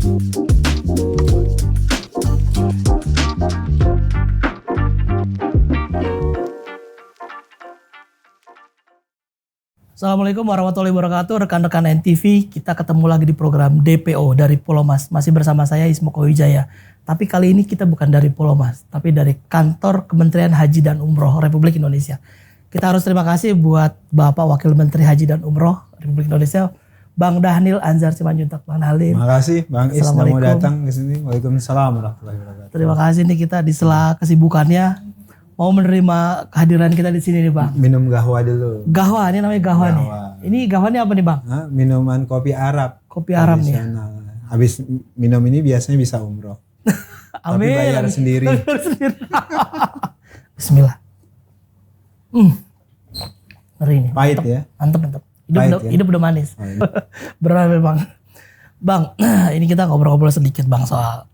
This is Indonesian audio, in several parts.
Assalamualaikum warahmatullahi wabarakatuh, rekan-rekan NTV. Kita ketemu lagi di program DPO dari Pulau Mas. Masih bersama saya Ismoko Wijaya. Tapi kali ini kita bukan dari Pulau Mas, tapi dari Kantor Kementerian Haji dan Umroh Republik Indonesia. Kita harus terima kasih buat Bapak Wakil Menteri Haji dan Umroh Republik Indonesia, Bang Dhanil Anzar Simanjuntak. Bang Dhanil. Terima kasih Bang Is mau datang ke sini. Waalaikumsalam warahmatullahi wabarakatuh. Terima kasih nih, kita di sela kesibukannya mau menerima kehadiran kita di sini nih Bang. Minum gahwa dulu. Gahwa, ini namanya gahwa nih. Ini gahwa ini apa nih Bang? Minuman kopi Arab. Kopi Arab nih. Habis minum ini biasanya bisa umroh. Amin. Tapi bayar sendiri. Bismillah. Ngeri ini. Pahit mantep, ya? Mantep. Hidup udah manis. Oh, iya. Berat memang. Bang, ini kita ngobrol-ngobrol sedikit Bang soal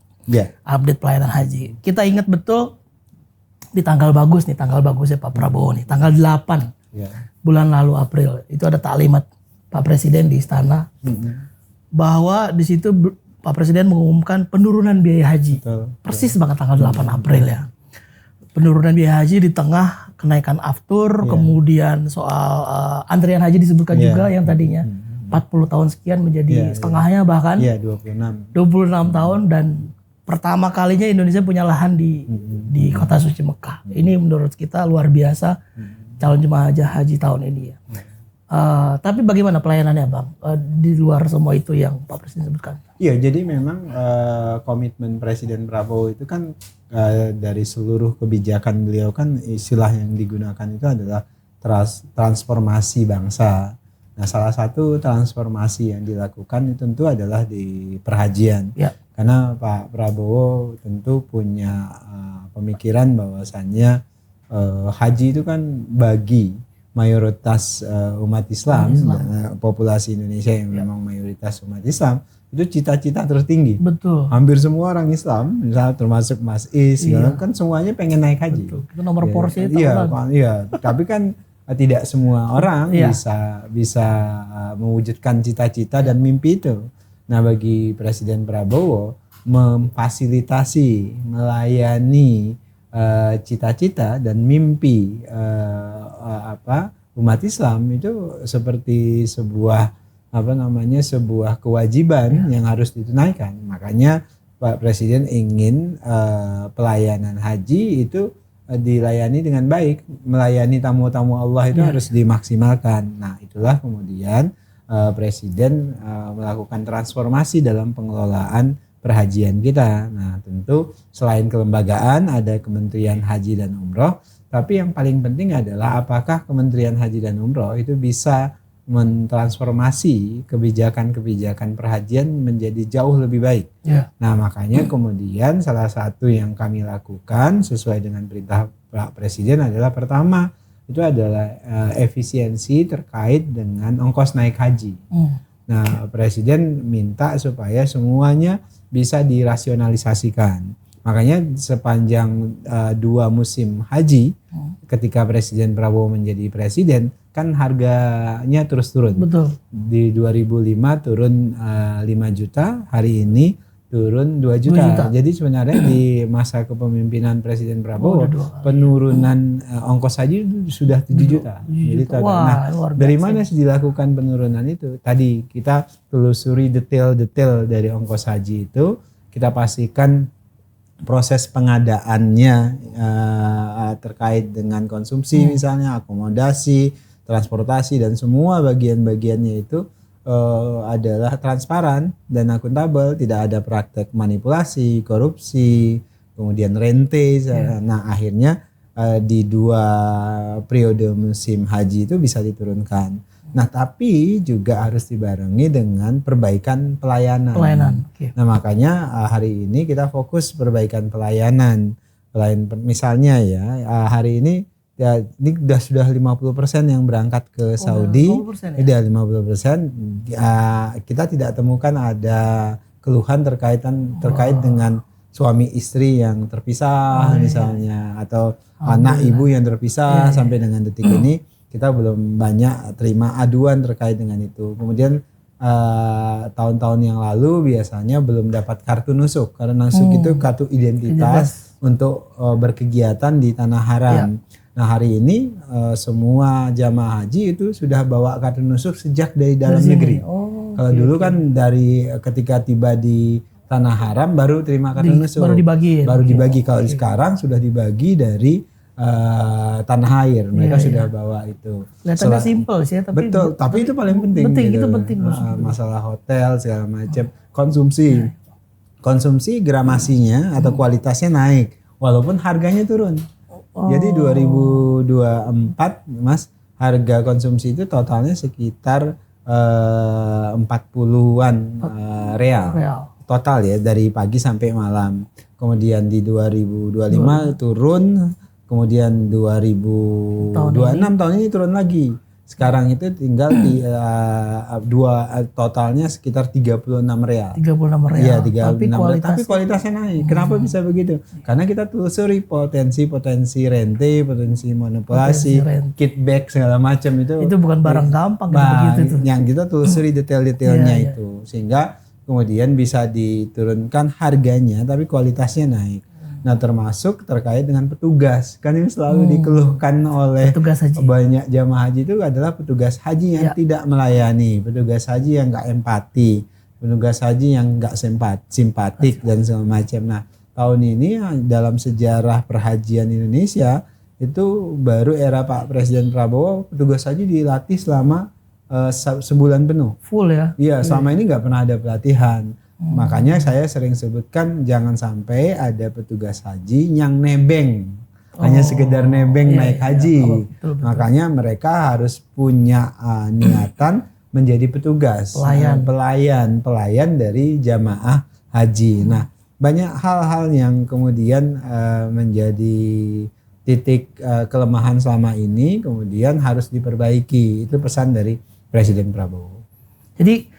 update pelayanan haji. Kita ingat betul di tanggal bagusnya Pak Prabowo nih, tanggal 8 bulan lalu April, itu ada taklimat Pak Presiden di istana bahwa di situ Pak Presiden mengumumkan penurunan biaya haji. Persis banget tanggal 8 April ya. Penurunan biaya haji di tengah kenaikan aftur, kemudian soal antrian haji disebutkan juga yang tadinya 40 tahun sekian menjadi setengahnya bahkan 26 tahun, dan pertama kalinya Indonesia punya lahan di kota suci Mekah. Ini menurut kita luar biasa calon jemaah haji tahun ini ya. Tapi bagaimana pelayanannya Bang? Di luar semua itu yang Pak Presiden sebutkan. Iya, jadi memang komitmen Presiden Prabowo itu kan dari seluruh kebijakan beliau kan istilah yang digunakan itu adalah transformasi bangsa. Nah, salah satu transformasi yang dilakukan itu tentu adalah di perhajian. Karena Pak Prabowo tentu punya pemikiran bahwasannya haji itu kan bagi mayoritas umat Islam. Populasi Indonesia yang memang mayoritas umat Islam, itu cita-cita tertinggi. Betul. Hampir semua orang Islam, misalnya termasuk Mas Is, kan semuanya pengen naik haji. Betul. Itu nomor porsi itu. Iya. Tapi kan tidak semua orang bisa mewujudkan cita-cita dan mimpi itu. Nah, bagi Presiden Prabowo memfasilitasi, melayani cita-cita dan mimpi umat Islam itu seperti sebuah kewajiban yang harus ditunaikan. Makanya Pak Presiden ingin pelayanan haji itu dilayani dengan baik, melayani tamu-tamu Allah itu harus dimaksimalkan. Nah, itulah kemudian Presiden melakukan transformasi dalam pengelolaan perhajian kita. Nah, tentu selain kelembagaan ada Kementerian Haji dan Umroh, tapi yang paling penting adalah apakah Kementerian Haji dan Umroh itu bisa mentransformasi kebijakan-kebijakan perhajian menjadi jauh lebih baik. Nah, makanya kemudian salah satu yang kami lakukan sesuai dengan perintah Pak Presiden adalah pertama itu adalah efisiensi terkait dengan ongkos naik haji. Nah, Presiden minta supaya semuanya bisa dirasionalisasikan. Makanya sepanjang 2 musim haji, ketika Presiden Prabowo menjadi presiden, kan harganya terus turun. Betul. Di 2005 turun 5 juta, hari ini turun 2 juta. Jadi sebenarnya di masa kepemimpinan Presiden Prabowo penurunan ongkos haji sudah 7 juta. Jadi dari mana sih dilakukan penurunan itu? Tadi kita telusuri detail-detail dari ongkos haji itu, kita pastikan proses pengadaannya terkait dengan konsumsi misalnya, akomodasi, transportasi dan semua bagian-bagiannya itu adalah transparan dan akuntabel, tidak ada praktek manipulasi, korupsi, kemudian rente. Nah, akhirnya di 2 periode musim haji itu bisa diturunkan. Nah, tapi juga harus dibarengi dengan perbaikan pelayanan. Nah, makanya hari ini kita fokus perbaikan pelayanan. Misalnya hari ini ini sudah 50% yang berangkat ke Saudi. 50%, ya? 50%. Kita tidak temukan ada keluhan terkait dengan suami istri yang terpisah misalnya, atau anak ibu yang terpisah. Sampai dengan detik ini kita belum banyak terima aduan terkait dengan itu. Kemudian tahun-tahun yang lalu biasanya belum dapat kartu nusuk. Karena nusuk itu kartu identitas untuk berkegiatan di tanah haram. Nah hari ini semua jamaah haji itu sudah bawa kartu nusuk sejak dari dalam negeri. Kalau dulu kan dari ketika tiba di tanah haram baru terima kartu nusuk. Baru dibagi. Kalau sekarang sudah dibagi dari tanah air. Mereka sudah bawa itu. Kelihatannya simpel sih, tapi betul. Tapi itu paling penting. Gitu. Itu penting. Masalah hotel segala macam, konsumsi gramasinya atau kualitasnya naik, walaupun harganya turun. Jadi 2024 Mas, harga konsumsi itu totalnya sekitar 40-an real. Total ya dari pagi sampai malam. Kemudian di 2025 turun, kemudian 2026 tahun ini turun lagi. Sekarang itu tinggal di totalnya sekitar 36 real. 36 real. Iya, 36 tapi kualitasnya naik. Kenapa bisa begitu? Karena kita telusuri potensi rente, potensi manipulasi, kickback segala macam itu. Itu bukan barang gampang begitu tuh. Yang kita telusuri detail-detailnya itu. Sehingga kemudian bisa diturunkan harganya tapi kualitasnya naik. Nah termasuk terkait dengan petugas, kan ini selalu dikeluhkan oleh banyak jamaah haji itu adalah petugas haji yang tidak melayani, petugas haji yang nggak empati, petugas haji yang nggak simpatik dan segala macam. Nah tahun ini dalam sejarah perhajian Indonesia itu baru era Pak Presiden Prabowo petugas haji dilatih selama sebulan penuh. Full ya? Iya, selama ini nggak pernah ada pelatihan. Makanya saya sering sebutkan jangan sampai ada petugas haji yang nebeng. Hanya sekedar nebeng naik haji. Betul. Makanya mereka harus punya niatan menjadi petugas. Pelayan dari jamaah haji. Nah, banyak hal-hal yang kemudian menjadi titik kelemahan selama ini kemudian harus diperbaiki. Itu pesan dari Presiden Prabowo. Jadi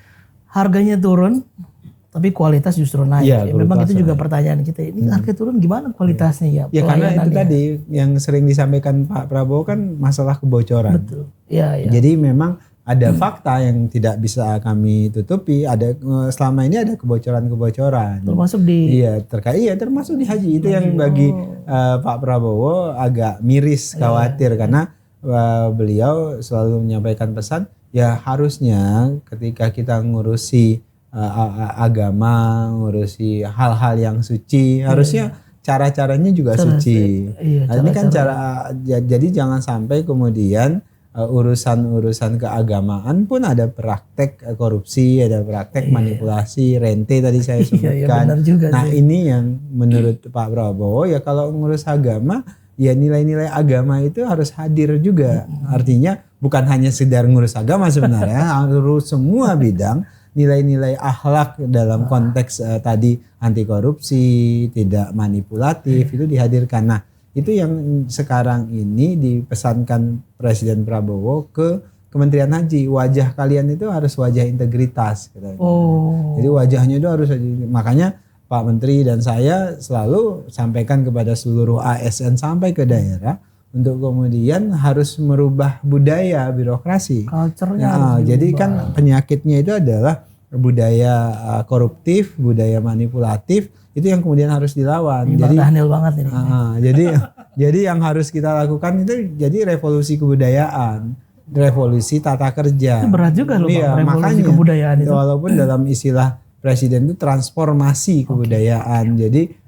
harganya turun tapi kualitas justru naik. Ya, memang itu juga pertanyaan kita. Ini harga turun gimana kualitasnya ya? Ya karena itu tadi yang sering disampaikan Pak Prabowo kan masalah kebocoran. Betul. Ya. Jadi memang ada fakta yang tidak bisa kami tutupi. Selama ini ada kebocoran-kebocoran. Termasuk di termasuk di haji. Itu yang bagi Pak Prabowo agak miris, khawatir karena beliau selalu menyampaikan pesan ya harusnya ketika kita ngurusi agama, ngurusi hal-hal yang suci, harusnya cara-caranya juga suci. Ini kan jadi jangan sampai kemudian urusan-urusan keagamaan pun ada praktek korupsi, ada praktek manipulasi, rente tadi saya sebutkan. Ini yang menurut Pak Prabowo ya kalau ngurus agama ya nilai-nilai agama itu harus hadir juga. Artinya bukan hanya sekedar ngurus agama sebenarnya, harus semua bidang. Nilai-nilai akhlak dalam konteks tadi anti korupsi, tidak manipulatif itu dihadirkan. Nah itu yang sekarang ini dipesankan Presiden Prabowo ke Kementerian Haji. Wajah kalian itu harus wajah integritas. Jadi wajahnya itu harus, makanya Pak Menteri dan saya selalu sampaikan kepada seluruh ASN sampai ke daerah untuk kemudian harus merubah budaya birokrasi. Culture-nya jadi kan penyakitnya itu adalah budaya koruptif, budaya manipulatif, itu yang kemudian harus dilawan. Jadi Daniel banget ini. Jadi yang harus kita lakukan itu jadi revolusi kebudayaan, revolusi tata kerja. Itu berat juga loh Bang, revolusi kebudayaan itu. Walaupun dalam istilah Presiden itu transformasi kebudayaan. Jadi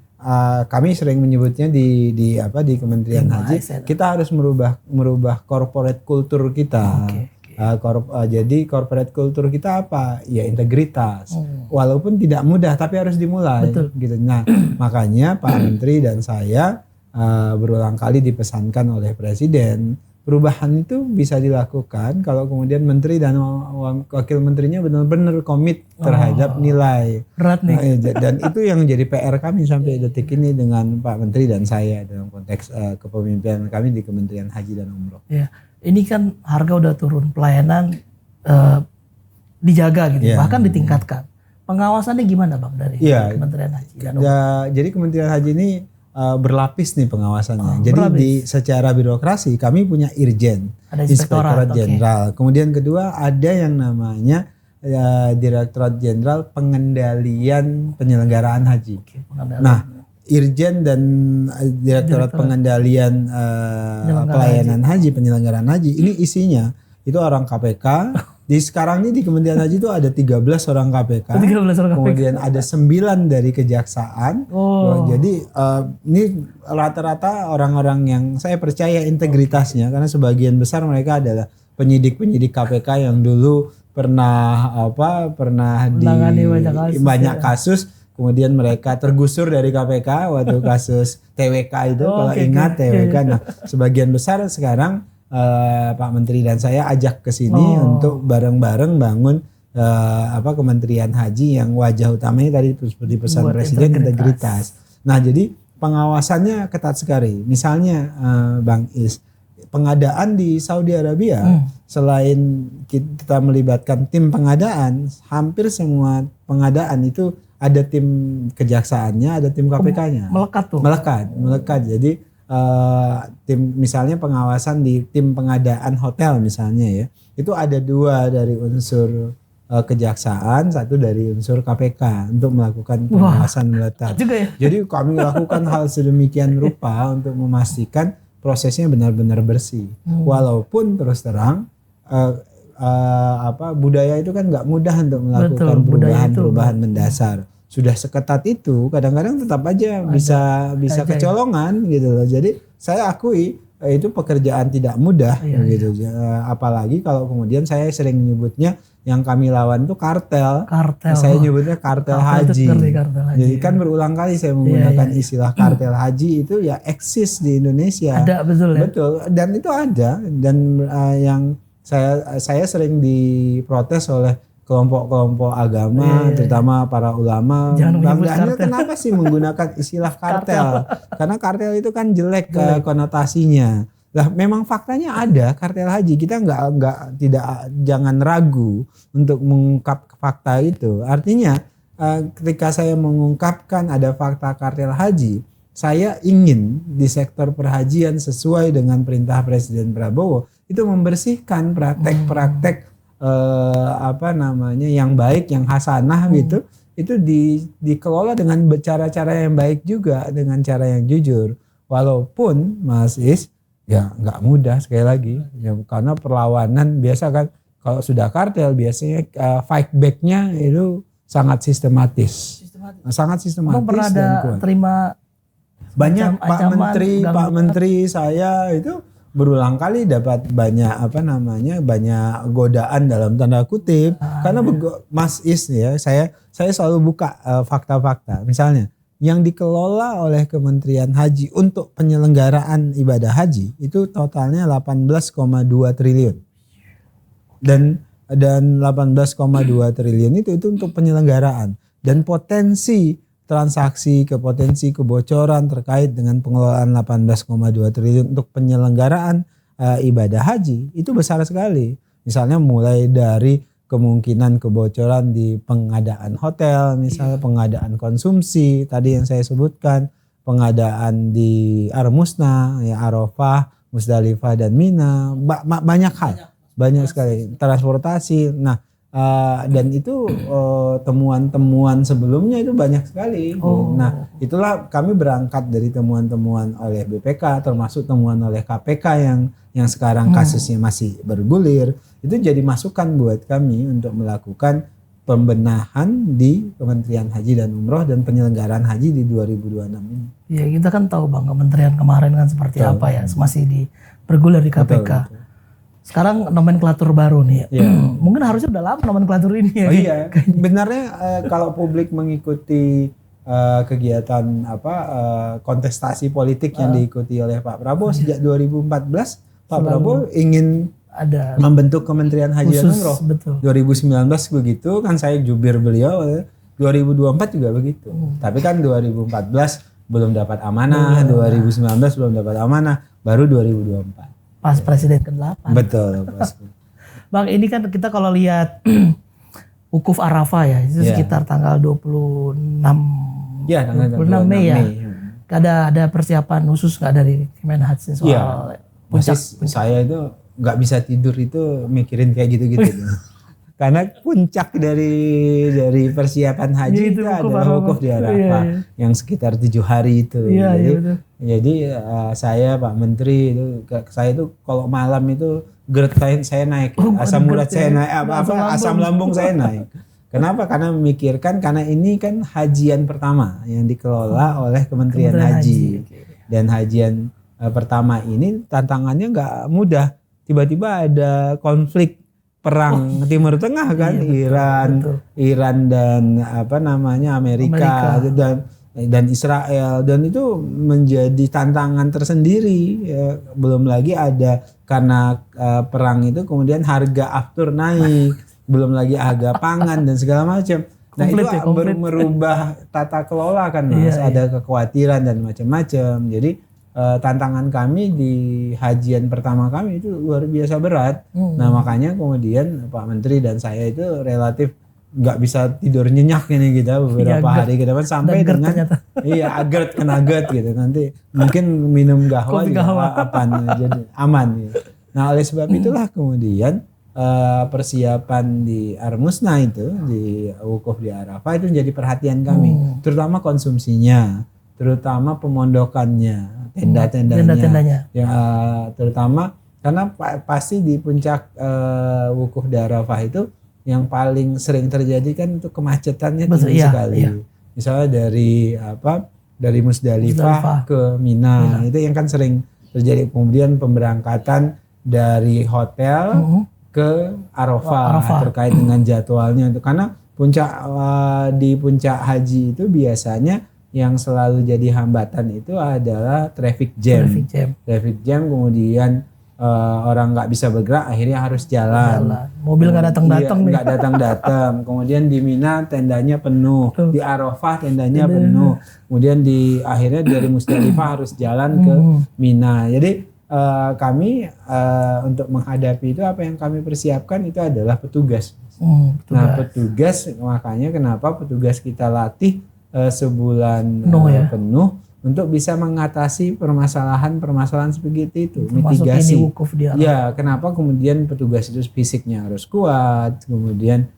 kami sering menyebutnya di Kementerian Haji, kita harus merubah corporate culture kita. Jadi corporate culture kita apa? Ya integritas. Walaupun tidak mudah tapi harus dimulai. Betul. Gitu. Nah, makanya Pak Menteri dan saya berulang kali dipesankan oleh Presiden, perubahan itu bisa dilakukan kalau kemudian Menteri dan Wakil Menterinya benar-benar komit terhadap nilai. Berat nih. Dan itu yang jadi PR kami sampai detik ini dengan Pak Menteri dan saya dalam konteks kepemimpinan kami di Kementerian Haji dan Umroh. Ya, ini kan harga udah turun, pelayanan dijaga gitu, bahkan ditingkatkan. Pengawasannya gimana Bang dari Kementerian Haji dan Umroh? Jadi Kementerian Haji ini berlapis nih pengawasannya. Jadi secara birokrasi kami punya Irjen, Inspektorat Jenderal. Kemudian kedua ada yang namanya Direktorat Jenderal Pengendalian Penyelenggaraan Haji. Nah, Irjen dan Direktorat Pengendalian Pelayanan Haji, Penyelenggaraan Haji, ini isinya itu orang KPK. Sekarang ini di Kementerian Haji itu ada 13 orang KPK. 13 orang KPK. Kemudian ada 9 dari Kejaksaan. Jadi ini rata-rata orang-orang yang saya percaya integritasnya, karena sebagian besar mereka adalah penyidik-penyidik KPK yang dulu pernah di banyak kasus. Kemudian mereka tergusur dari KPK waktu kasus TWK itu, kalau ingat TWK. Nah, sebagian besar sekarang Pak Menteri dan saya ajak ke sini untuk bareng-bareng bangun Kementerian Haji yang wajah utamanya tadi seperti pesan Presiden, integritas. Nah, jadi pengawasannya ketat sekali. Misalnya Bang Is, pengadaan di Saudi Arabia, selain kita melibatkan tim pengadaan, hampir semua pengadaan itu ada tim kejaksaannya, ada tim KPK-nya. Melekat. Jadi tim misalnya pengawasan di tim pengadaan hotel misalnya ya, itu ada 2 dari unsur kejaksaan, 1 dari unsur KPK untuk melakukan pengawasan melekat. Ya? Jadi kami lakukan hal sedemikian rupa untuk memastikan prosesnya benar-benar bersih. Walaupun terus terang budaya itu kan nggak mudah untuk melakukan perubahan mendasar. Sudah seketat itu, kadang-kadang tetap aja bisa kecolongan gitu loh. Jadi saya akui itu pekerjaan tidak mudah gitu. Apalagi kalau kemudian saya sering menyebutnya yang kami lawan itu kartel. Saya nyebutnya kartel haji. Jadi kan berulang kali saya menggunakan istilah kartel haji itu ya eksis di Indonesia. Ada, betul ya. Betul, dan itu ada, dan yang saya sering diprotes oleh kelompok-kelompok agama, terutama para ulama. Bang Daniel kenapa sih menggunakan istilah kartel? Karena kartel itu kan jelek konotasinya. Lah memang faktanya ada kartel haji. Kita jangan ragu untuk mengungkap fakta itu. Artinya ketika saya mengungkapkan ada fakta kartel haji, saya ingin di sektor perhajian sesuai dengan perintah Presiden Prabowo itu membersihkan praktek-praktek yang baik, yang hasanah gitu, itu dikelola dengan cara-cara yang baik juga, dengan cara yang jujur. Walaupun Mas Is ya nggak mudah sekali lagi ya, karena perlawanan biasa kan kalau sudah kartel biasanya fight back-nya itu sangat sistematis. Sangat sistematis. Pernah ada terima banyak Pak Menteri saya itu berulang kali dapat banyak banyak godaan dalam tanda kutip karena Mas Is ya, saya selalu buka fakta-fakta. Misalnya yang dikelola oleh Kementerian Haji untuk penyelenggaraan ibadah haji itu totalnya 18,2 triliun. Dan 18,2 triliun itu untuk penyelenggaraan, dan potensi transaksi potensi kebocoran terkait dengan pengelolaan 18,2 triliun untuk penyelenggaraan ibadah haji itu besar sekali. Misalnya mulai dari kemungkinan kebocoran di pengadaan hotel, misalnya pengadaan konsumsi tadi yang saya sebutkan, pengadaan di Armusna, ya Arafah, Musdalifah dan Mina, banyak hal, banyak sekali, transportasi. Nah, dan itu temuan-temuan sebelumnya itu banyak sekali. Nah, itulah kami berangkat dari temuan-temuan oleh BPK, termasuk temuan oleh KPK yang sekarang kasusnya masih bergulir. Itu jadi masukan buat kami untuk melakukan pembenahan di Kementerian Haji dan Umroh dan penyelenggaraan haji di 2026 ini. Ya, kita kan tahu Bang, kementerian kemarin kan seperti apa ya, masih bergulir di KPK. Betul. Sekarang nomenklatur baru nih. Ya. Mungkin harusnya udah lama nomenklatur ini ya. Iya. Benarnya kalau publik mengikuti kegiatan kontestasi politik yang diikuti oleh Pak Prabowo sejak 2014, Pak Prabowo ingin membentuk Kementerian Haji dan Umroh. 2019 begitu kan, saya jubir beliau. 2024 juga begitu. Tapi kan 2014 belum dapat amanah, 2019 belum dapat amanah, baru 2024. Pas Presiden ke-8. Betul. Bang, ini kan kita kalau lihat Wukuf Arafah ya, itu sekitar tanggal 26 Mei ya. Ada persiapan khusus nggak dari Kemenhaj soal puncak? Saya itu nggak bisa tidur itu mikirin kayak gitu-gitu. karena puncak dari persiapan haji itu adalah wukuf di Arafah yang sekitar 7 hari itu. Jadi saya Pak Menteri itu, saya itu kalau malam itu GERD saya naik, asam urat saya naik, asam lambung saya naik. Kenapa? Karena memikirkan, karena ini kan hajian pertama yang dikelola oleh Kementerian Haji. Dan hajian pertama ini tantangannya nggak mudah. Tiba-tiba ada konflik perang Timur Tengah kan, Iran dan Amerika. Dan Israel, dan itu menjadi tantangan tersendiri. Belum lagi ada karena perang itu kemudian harga aftur naik. Belum lagi harga pangan dan segala macam. Nah itu merubah tata kelola kan Mas, ada kekhawatiran dan macam-macam. Jadi tantangan kami di hajian pertama kami itu luar biasa berat. Nah makanya kemudian Pak Menteri dan saya itu relatif nggak bisa tidur nyenyak ini kita beberapa hari ke depan sampai dengan GERD kena GERD gitu. Nanti mungkin minum gahwa juga jadi aman gitu. Nah oleh sebab itulah kemudian persiapan di Armusna itu, di wukuf di Arafah itu menjadi perhatian kami, terutama konsumsinya, terutama pemondokannya, tenda-tendanya, ya, terutama karena pasti di puncak wukuf di Arafah itu yang paling sering terjadi kan itu kemacetannya tinggi sekali. Misalnya dari Musdalifah ke Mina, itu yang kan sering terjadi. Kemudian pemberangkatan dari hotel ke Arafah terkait dengan jadwalnya itu, karena di puncak haji itu biasanya yang selalu jadi hambatan itu adalah traffic jam. Kemudian orang nggak bisa bergerak, akhirnya harus jalan. Mobil nggak datang. Kemudian di Mina tendanya penuh, di Arafah tendanya penuh. Kemudian akhirnya dari Musdalifah harus jalan ke Mina. Jadi kami untuk menghadapi itu, apa yang kami persiapkan itu adalah petugas. Nah petugas, makanya kenapa petugas kita latih sebulan penuh untuk bisa mengatasi permasalahan seperti itu, mitigasi. Ya, kenapa kemudian petugas itu fisiknya harus kuat, kemudian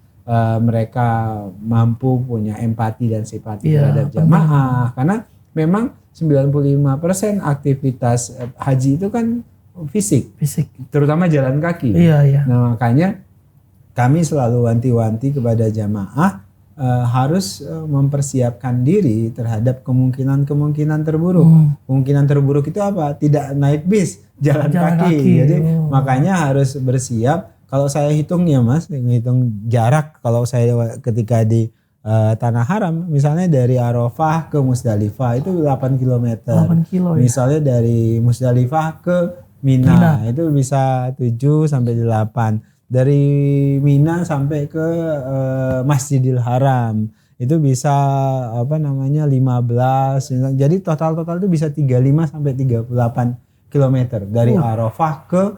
mereka mampu punya empati dan simpati terhadap jamaah, karena memang 95% aktivitas haji itu kan fisik, terutama jalan kaki. Nah makanya kami selalu wanti-wanti kepada jamaah harus mempersiapkan diri terhadap kemungkinan terburuk. Kemungkinan terburuk itu apa? Tidak naik bis, jalan kaki. Jadi makanya harus bersiap. Kalau saya hitung ya Mas, hitung jarak, kalau saya ketika di Tanah Haram, misalnya dari Arafah ke Musdalifah itu 8 km. Misalnya dari Musdalifah ke Mina itu bisa 7 sampai 8. Dari Mina sampai ke Masjidil Haram itu bisa 15. Jadi total itu bisa 35 sampai 38 km dari Arafah ke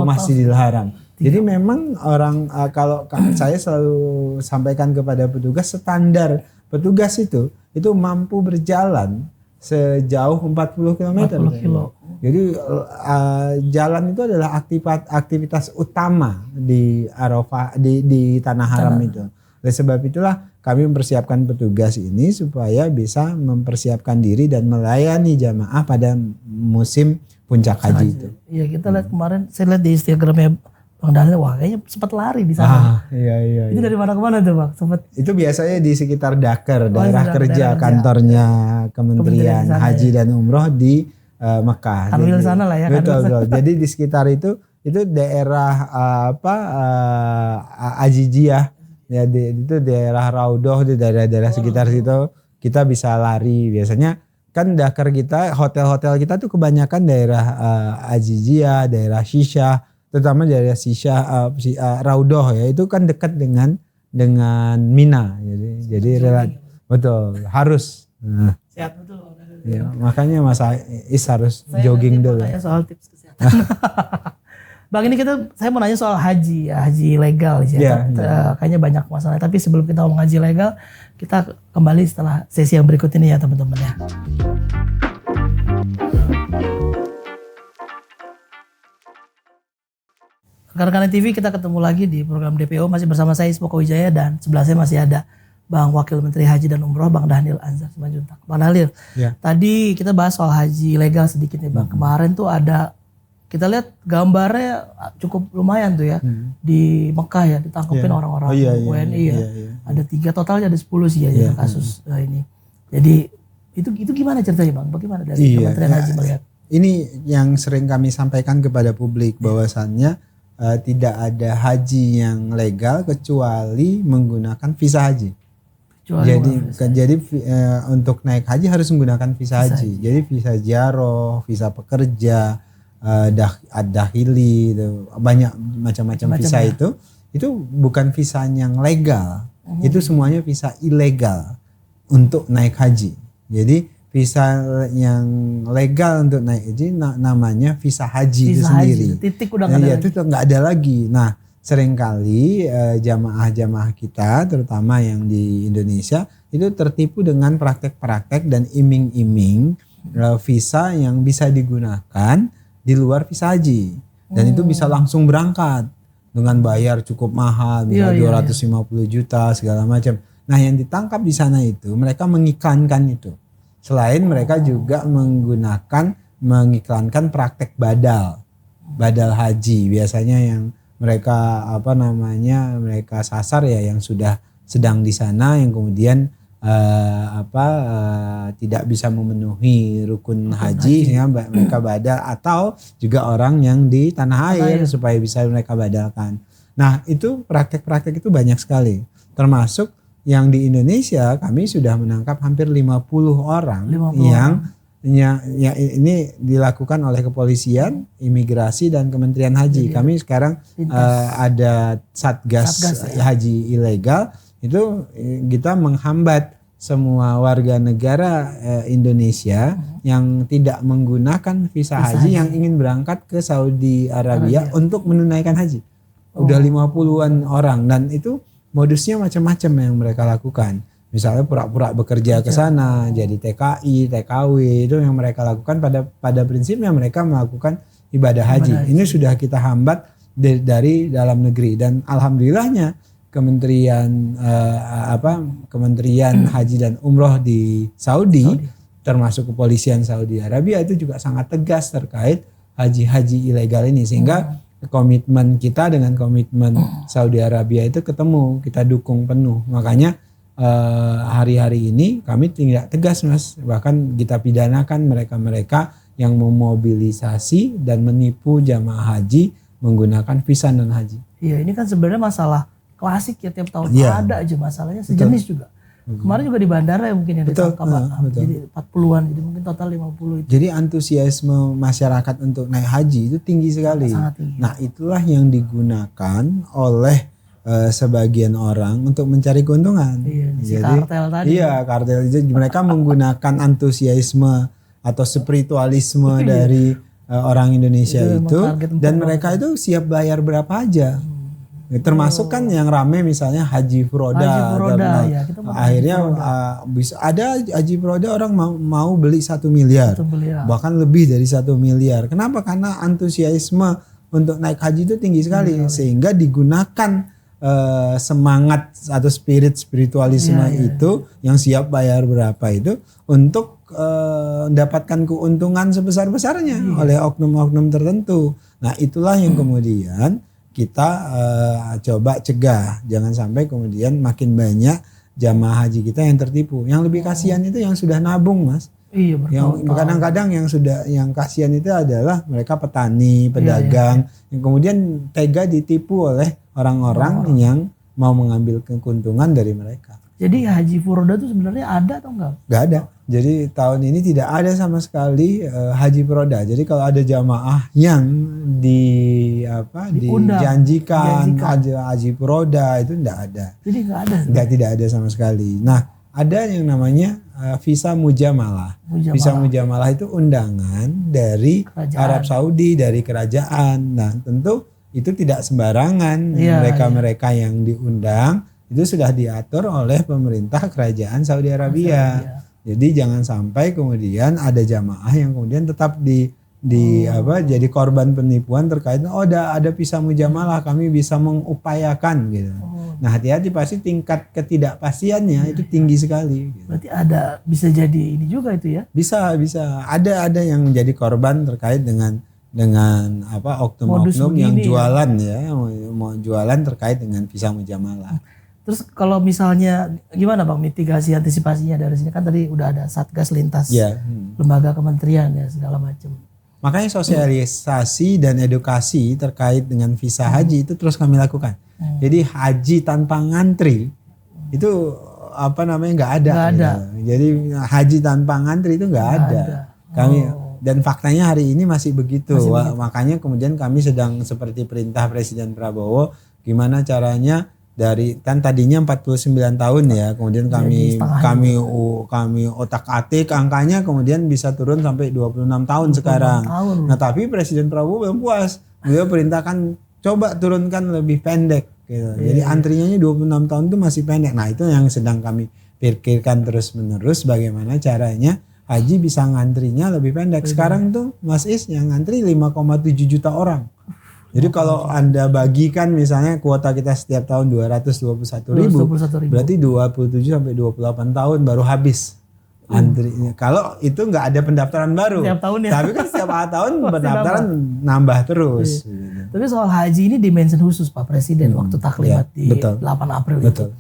Masjidil Haram. Jadi memang orang kalau saya selalu sampaikan kepada petugas, standar petugas itu mampu berjalan sejauh 40 km. Jadi jalan itu adalah aktivitas utama di Arafah, di Tanah Haram itu. Oleh sebab itulah kami mempersiapkan petugas ini supaya bisa mempersiapkan diri dan melayani jamaah pada musim puncak haji itu. Iya, kita lihat kemarin, saya lihat di Instagramnya Bang Daniel, wah kayaknya sempat lari di sana. Iya. Itu dari mana ke mana tuh Bang? Itu biasanya di sekitar Dakar, daerah kerja kantornya Kementerian Haji dan Umroh di Mekah. Kanwil sana lah ya. Betul. Jadi di sekitar itu daerah Ajijiyah, ya itu daerah Raudoh, di daerah-daerah sekitar situ kita bisa lari. Biasanya kan Dakar kita, hotel-hotel kita tuh kebanyakan daerah Ajijiyah, daerah Shisha, terutama daerah Shisha, Raudoh ya, itu kan dekat dengan Mina. Jadi relatif betul harus. Sehat betul. Ya, makanya Mas Is harus jogging dulu. Saya soal tips kesehatan. Bang, ini saya mau nanya soal haji, haji legal ya. Kayaknya banyak masalah. Tapi sebelum kita ngomong haji legal, kita kembali setelah sesi yang berikut ini ya teman-teman ya. Rekan-rekan TV, kita ketemu lagi di program DPO, masih bersama saya Ismoko Wijaya, dan sebelah saya masih ada Bang Wakil Menteri Haji dan Umroh, Bang Dhanil Anzar Simanjuntak. Bang Dhanil, tadi kita bahas soal haji legal sedikit nih Bang. Kemarin tuh ada, kita lihat gambarnya cukup lumayan tuh ya, di Mekah ya, ditangkepin orang-orang WNI ya. Ada 3, totalnya ada 10 sih ya kasus ini. Jadi itu gimana ceritanya Bang? Bagaimana dari Kementerian Haji melihat? Ini yang sering kami sampaikan kepada publik, bahwasannya tidak ada haji yang legal kecuali menggunakan visa haji. Jadi untuk naik haji harus menggunakan visa haji. Jadi visa ziarah, visa pekerja, ad-dakhili, banyak macam-macam visa ya. Itu bukan visa yang legal. Itu semuanya visa ilegal untuk naik haji. Jadi visa yang legal untuk naik haji namanya visa haji itu sendiri. Titik udah nggak ada lagi. Itu nggak ada lagi. Nah, seringkali jamaah-jamaah kita, terutama yang di Indonesia, itu tertipu dengan praktek-praktek dan iming-iming visa yang bisa digunakan di luar visa haji. Dan itu bisa langsung berangkat dengan bayar cukup mahal, misalnya 250 juta segala macam. Nah, yang ditangkap di sana itu mereka mengiklankan itu. Selain mereka juga mengiklankan praktek badal haji, biasanya yang mereka mereka sasar ya yang sudah sedang di sana, yang kemudian tidak bisa memenuhi rukun haji sehingga mereka badal, atau juga orang yang di tanah air supaya bisa mereka badalkan. Nah, itu praktek-praktek itu banyak sekali, termasuk yang di Indonesia kami sudah menangkap hampir 50 orang yang ini dilakukan oleh kepolisian, imigrasi, dan Kementerian Haji. Kami sekarang ada Satgas Haji Ilegal, itu kita menghambat semua warga negara Indonesia yang tidak menggunakan visa haji yang ingin berangkat ke Saudi Arabia untuk menunaikan haji. Udah 50-an orang, dan itu modusnya macam-macam yang mereka lakukan. Misalnya pura-pura bekerja ke sana, jadi TKI, TKW, itu yang mereka lakukan. Pada prinsipnya mereka melakukan ibadah haji. Ini sudah kita hambat dari dalam negeri, dan alhamdulillahnya Kementerian Haji dan Umroh di Saudi, termasuk kepolisian Saudi Arabia, itu juga sangat tegas terkait haji-haji ilegal ini, sehingga komitmen kita dengan komitmen Saudi Arabia itu ketemu, kita dukung penuh. Makanya hari-hari ini kami tidak tegas Mas, bahkan kita pidanakan mereka-mereka yang memobilisasi dan menipu jamaah haji menggunakan visa non haji. Iya, ini kan sebenarnya masalah klasik ya, tiap tahun ada aja masalahnya sejenis juga. Kemarin juga di bandara ya mungkin yang ditangkap, jadi 40-an, jadi mungkin total 50 itu. Jadi antusiasme masyarakat untuk naik haji itu tinggi sekali. Sangat tinggi. Nah, itulah yang digunakan oleh sebagian orang untuk mencari keuntungan. Jadi kartel tadi. Iya, kartel itu mereka menggunakan antusiasme atau spiritualisme dari orang Indonesia itu, dan mereka itu siap bayar berapa aja. Termasuk kan yang rame misalnya Haji Furoda. Akhirnya bisa ada Haji Furoda, orang mau beli 1 miliar, bahkan lebih dari 1 miliar. Kenapa? Karena antusiasme untuk naik haji itu tinggi sekali, sehingga digunakan semangat atau spiritualisme itu yang siap bayar berapa itu untuk mendapatkan keuntungan sebesar-besarnya oleh oknum-oknum tertentu. Nah, itulah yang kemudian kita coba cegah, jangan sampai kemudian makin banyak jamaah haji kita yang tertipu. Yang lebih kasihan itu yang sudah nabung Mas. Iya, yang kadang-kadang yang kasihan itu adalah mereka petani, pedagang, yang kemudian tega ditipu oleh orang-orang yang mau mengambil keuntungan dari mereka. Jadi Haji Furoda itu sebenarnya ada atau enggak? Enggak ada. Jadi tahun ini tidak ada sama sekali Haji Furoda. Jadi kalau ada jamaah yang dijanjikan Haji Furoda, itu enggak ada. Jadi enggak ada. Tidak ada sama sekali. Nah, ada yang namanya visa mujamalah. Visa mujamalah itu undangan dari Arab Saudi, dari kerajaan. Nah, tentu itu tidak sembarangan. Mereka yang diundang itu sudah diatur oleh pemerintah kerajaan Saudi Arabia. Jadi jangan sampai kemudian ada jamaah yang kemudian tetap jadi korban penipuan terkait ada visa mujamalah, kami bisa mengupayakan gitu. Nah, hati-hati, pasti tingkat ketidakpastiannya itu tinggi sekali gitu. Berarti bisa jadi ini juga itu ya? Bisa ada yang menjadi korban terkait dengan oknum-oknum yang jualan ya, mau jualan terkait dengan visa mujamalah. Terus kalau misalnya gimana Bang mitigasi antisipasinya dari sini, kan tadi udah ada Satgas lintas lembaga kementerian ya segala macam. Makanya sosialisasi dan edukasi terkait dengan visa haji itu terus kami lakukan. Jadi haji tanpa ngantri itu nggak ada. Gitu. Jadi haji tanpa ngantri itu nggak ada. Kami dan faktanya hari ini masih begitu. Makanya kemudian kami sedang seperti perintah Presiden Prabowo, gimana caranya dari kan tadinya 49 tahun ya, kemudian kami otak-atik angkanya kemudian bisa turun sampai 26 tahun sekarang. Nah, tapi Presiden Prabowo belum puas. Beliau perintahkan coba turunkan lebih pendek gitu. Jadi antrinya 26 tahun itu masih pendek. Nah, itu yang sedang kami pikirkan terus-menerus, bagaimana caranya haji bisa ngantrinya lebih pendek. Sekarang tuh Mas Is yang ngantri 5,7 juta orang. Jadi kalau Anda bagikan misalnya kuota kita setiap tahun 221.000, berarti 27 sampai 28 tahun baru habis antrinya. Kalau itu nggak ada pendaftaran baru. Setiap tahun ya. Tapi kan setiap tahun pendaftaran nambah terus. Tapi soal haji ini dimention khusus Pak Presiden waktu taklimat di 8 April itu.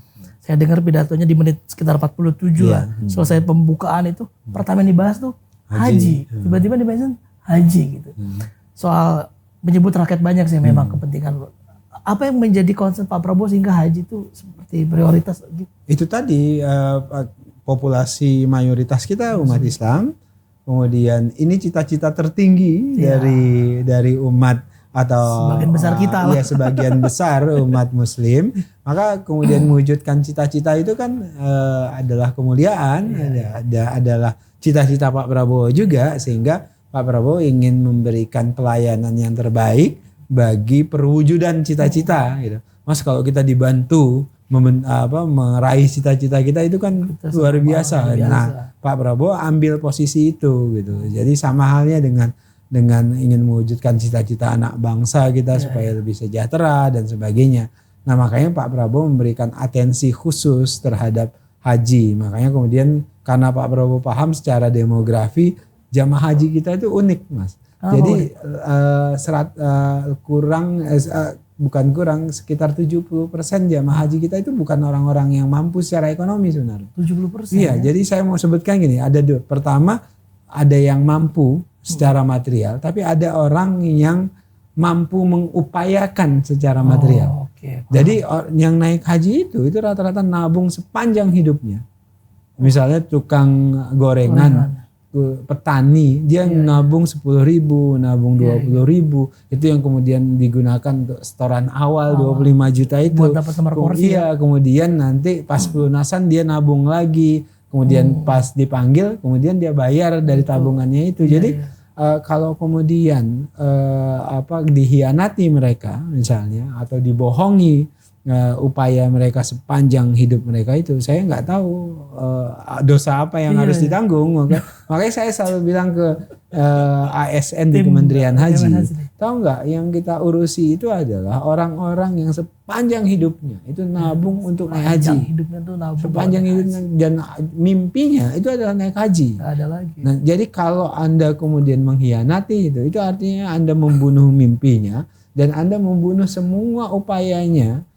Saya dengar pidatonya di menit sekitar 47 lah. Selesai pembukaan itu pertama yang dibahas tuh haji. Tiba-tiba dimention haji gitu. Soal menyebut rakyat banyak sih memang kepentingan. Apa yang menjadi concern Pak Prabowo sehingga haji itu seperti prioritas gitu? Itu tadi populasi mayoritas kita umat Islam, kemudian ini cita-cita tertinggi dari umat atau sebagian besar kita lah. Ya, sebagian besar umat Muslim. Maka kemudian mewujudkan cita-cita itu kan adalah kemuliaan, adalah cita-cita Pak Prabowo juga, sehingga Pak Prabowo ingin memberikan pelayanan yang terbaik bagi perwujudan cita-cita gitu. Mas, kalau kita dibantu meraih cita-cita kita itu kan luar biasa. Nah, Pak Prabowo ambil posisi itu gitu. Jadi sama halnya dengan ingin mewujudkan cita-cita anak bangsa kita supaya lebih sejahtera dan sebagainya. Nah, makanya Pak Prabowo memberikan atensi khusus terhadap haji. Makanya kemudian karena Pak Prabowo paham secara demografi jamaah haji kita itu unik, Mas. Jadi sekitar 70% jamaah haji kita itu bukan orang-orang yang mampu secara ekonomi sebenarnya. 70%. Iya, jadi saya mau sebutkan gini, ada dua. Pertama, ada yang mampu secara material, tapi ada orang yang mampu mengupayakan secara material. Jadi yang naik haji itu rata-rata nabung sepanjang hidupnya. Misalnya tukang gorengan. Petani dia nabung 10.000, nabung 20.000, itu yang kemudian digunakan untuk setoran awal 25 juta itu buat dapat nomor kursi. Iya, kemudian nanti pas pelunasan dia nabung lagi, kemudian pas dipanggil kemudian dia bayar dari tabungannya itu. Jadi kalau kemudian dihianati mereka misalnya atau dibohongi upaya mereka sepanjang hidup mereka itu, saya nggak tahu dosa apa yang harus ditanggung. Makanya saya selalu bilang ke ASN di Kementerian Haji, tahu nggak, yang kita urusi itu adalah orang-orang yang sepanjang hidupnya itu nabung untuk naik haji, sepanjang hidupnya, dan mimpinya itu adalah naik haji. Nggak ada lagi. Nah, jadi kalau Anda kemudian mengkhianati itu artinya Anda membunuh mimpinya dan Anda membunuh semua upayanya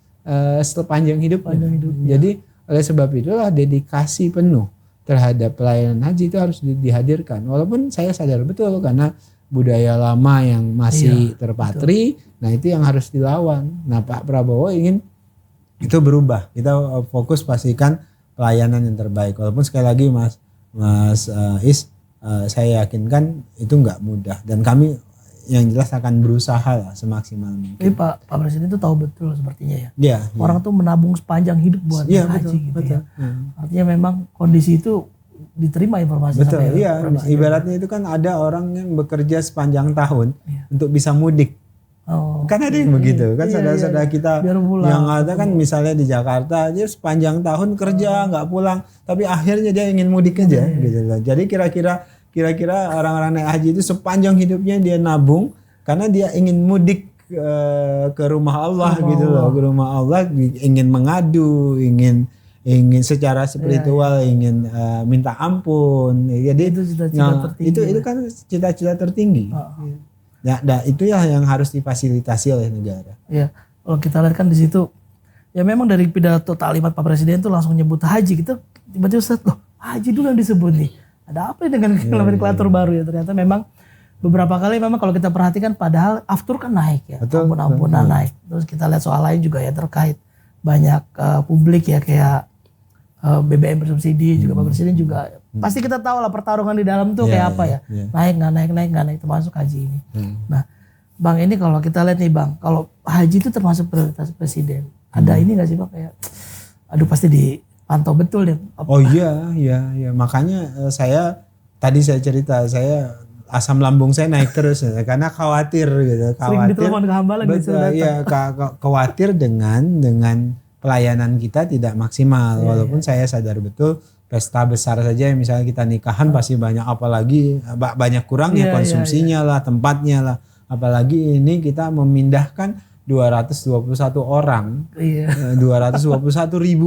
sepanjang hidupnya. Jadi oleh sebab itulah dedikasi penuh terhadap pelayanan haji itu harus dihadirkan. Walaupun saya sadar betul karena budaya lama yang masih terpatri, nah itu yang harus dilawan. Nah, Pak Prabowo ingin itu berubah. Kita fokus pastikan pelayanan yang terbaik. Walaupun sekali lagi Mas Is, saya yakinkan itu nggak mudah dan kami yang jelas akan berusaha lah semaksimal mungkin. Tapi Pak Presiden itu tahu betul sepertinya ya. Iya. Orang tuh menabung sepanjang hidup buat haji gitu ya. Artinya memang kondisi itu diterima informasi. Betul. Iya. Ibaratnya itu kan ada orang yang bekerja sepanjang tahun untuk bisa mudik. Kan ada yang begitu kan, saudara-saudara kita yang ada kan misalnya di Jakarta dia sepanjang tahun kerja nggak pulang, tapi akhirnya dia ingin mudik aja gitu loh. Jadi kira-kira kira-kira orang-orang naik haji itu sepanjang hidupnya dia nabung karena dia ingin mudik ke rumah Allah gitu loh, ke rumah Allah, ingin mengadu, ingin secara spiritual, ingin minta ampun. Jadi itu cita-cita tertinggi. Itu kan cita-cita tertinggi. Nah, itu yang harus difasilitasi oleh negara. Ya, kalau kita lihat kan di situ, ya memang dari pidato taklimat Pak Presiden tuh langsung nyebut haji gitu, tiba-tiba loh haji dulu yang disebut nih. Ada apa dengan nomenklatur baru ya? Ternyata memang beberapa kali memang kalau kita perhatikan padahal aftur kan naik ya, ampun-ampunan naik. Terus kita lihat soal lain juga ya terkait banyak publik ya kayak BBM bersubsidi juga Pak Presiden juga pasti kita tahu lah pertarungan di dalam tuh kayak apa ya, naik nggak naik termasuk haji ini. Nah Bang, ini kalau kita lihat nih Bang, kalau haji itu termasuk prioritas Presiden, ada ini nggak sih Bang kayak aduh pasti dipantau betul deh. Oh iya makanya saya cerita saya asam lambung saya naik terus karena khawatir gitu, sering ditelepon ke hamba lagi khawatir dengan pelayanan kita tidak maksimal. Walaupun saya sadar betul pesta besar saja misalnya kita nikahan pasti banyak, apalagi banyak kurangnya konsumsinya lah, tempatnya lah, apalagi ini kita memindahkan 221 orang, 221.000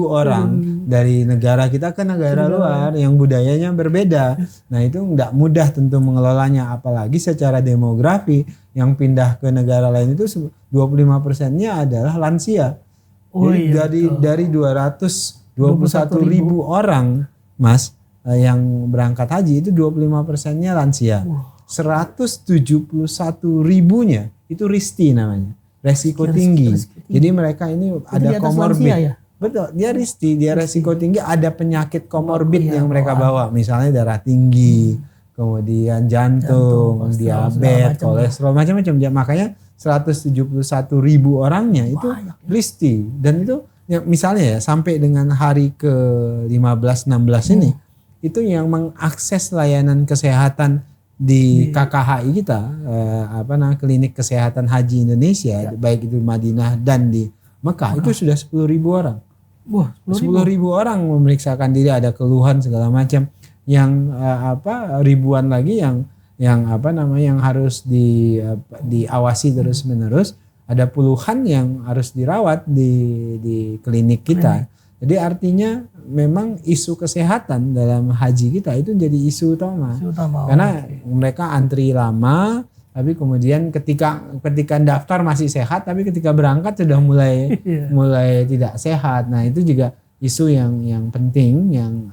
orang dari negara kita ke negara luar yang budayanya berbeda. Nah itu nggak mudah tentu mengelolanya, apalagi secara demografi yang pindah ke negara lain itu 25%-nya adalah lansia. Jadi dari 221.000 orang Mas yang berangkat haji itu 25%-nya lansia. 171.000-nya itu risti namanya. Resiko tinggi. Jadi mereka ini ada komorbid. Ya? Betul, dia risti, dia resiko tinggi, ada penyakit komorbid yang mereka bawa. Misalnya darah tinggi, kemudian jantung diabetes, kolesterol, macam-macam. Makanya 171.000 orangnya itu risti. Dan itu misalnya ya sampai dengan hari ke 15-16 ini, itu yang mengakses layanan kesehatan di KKHI kita, klinik kesehatan haji Indonesia, baik itu Madinah dan di Mekah, itu sudah 10.000 orang. Wah, 10.000 orang memeriksakan diri, ada keluhan segala macam. Yang ribuan lagi yang harus diawasi terus menerus. Ada puluhan yang harus dirawat di klinik kita. Jadi artinya memang isu kesehatan dalam haji kita itu jadi isu utama. Karena mereka antri lama, tapi kemudian ketika daftar masih sehat, tapi ketika berangkat sudah mulai tidak sehat. Nah itu juga isu yang penting yang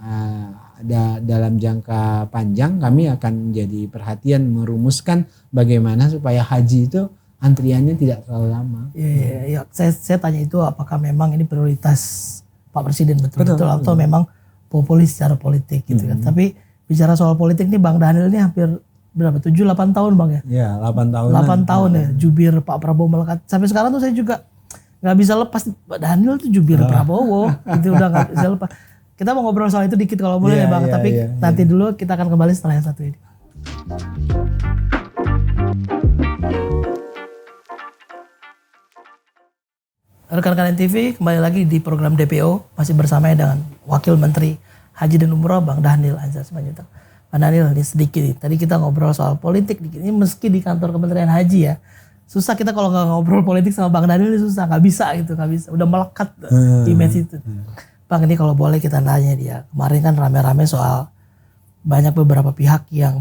dalam jangka panjang kami akan jadi perhatian merumuskan bagaimana supaya haji itu antriannya tidak terlalu lama. Iya. Saya tanya itu apakah memang ini prioritas Pak Presiden betul-betul atau memang populis secara politik gitu kan. Tapi bicara soal politik nih Bang Daniel ini hampir berapa? 7-8 tahun Bang ya? Iya 8 tahun. 8 tahun ya jubir Pak Prabowo melekat. Sampai sekarang tuh saya juga gak bisa lepas Pak Daniel tuh jubir Prabowo. Itu udah gak bisa lepas. Kita mau ngobrol soal itu dikit kalau boleh ya Bang. Tapi nanti dulu kita akan kembali setelah yang satu ini. Rekan-rekan NTV kembali lagi di program DPO, masih bersama dengan Wakil Menteri Haji dan Umroh Bang Daniel Anzar Simanjuntak. Bang Daniel ini sedikit nih, tadi kita ngobrol soal politik dikit, ini meski di kantor Kementerian Haji ya, susah kita kalau nggak ngobrol politik sama Bang Daniel ini susah, nggak bisa, udah melekat image itu. Bang ini kalau boleh kita nanya dia, kemarin kan rame-rame soal banyak beberapa pihak yang